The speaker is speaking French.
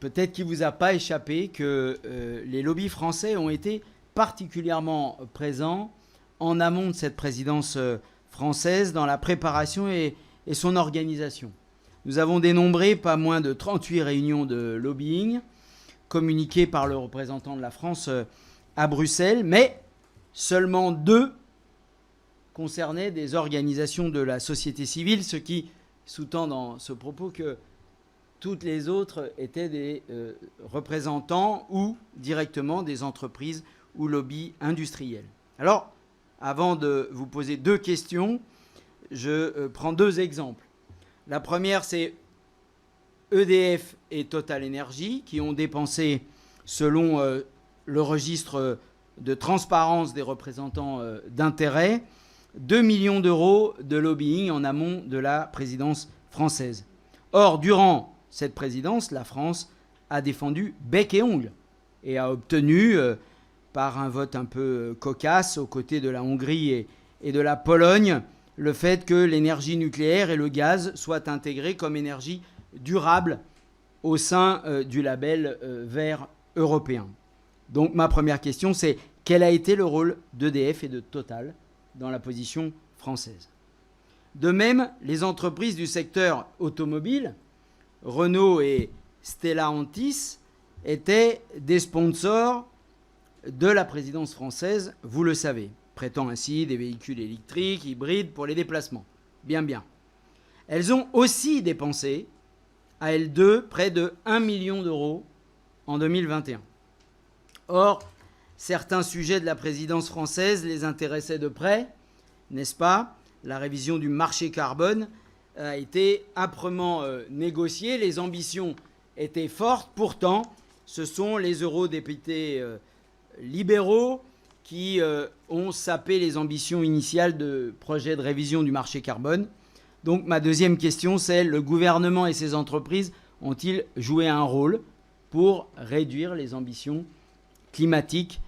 peut-être qu'il ne vous a pas échappé que les lobbies français ont été particulièrement présents en amont de cette présidence française dans la préparation et son organisation. Nous avons dénombré pas moins de 38 réunions de lobbying communiquées par le représentant de la France à Bruxelles, mais seulement 2 concernaient des organisations de la société civile, ce qui sous-tend dans ce propos que toutes les autres étaient des représentants ou directement des entreprises ou lobbies industriels. Alors, avant de vous poser 2 questions, je prends 2 exemples. La première, c'est EDF et Total Energy qui ont dépensé, selon le registre de transparence des représentants d'intérêt, 2 millions d'euros de lobbying en amont de la présidence française. Or, durant cette présidence, la France a défendu bec et ongle et a obtenu, par un vote un peu cocasse aux côtés de la Hongrie et de la Pologne, le fait que l'énergie nucléaire et le gaz soient intégrés comme énergie durable au sein du label vert européen. Donc ma première question, c'est quel a été le rôle d'EDF et de Total dans la position française? De même, les entreprises du secteur automobile, Renault et Stellantis, étaient des sponsors de la présidence française, vous le savez, prêtant ainsi des véhicules électriques, hybrides pour les déplacements. Bien. Elles ont aussi dépensé, à elles deux, près de 1 million d'euros en 2021. Or, certains sujets de la présidence française les intéressaient de près, n'est-ce pas? La révision du marché carbone a été âprement négociée, les ambitions étaient fortes, pourtant ce sont les eurodéputés libéraux qui ont sapé les ambitions initiales de projet de révision du marché carbone. Donc ma deuxième question, c'est le gouvernement et ses entreprises ont-ils joué un rôle pour réduire les ambitions climatiques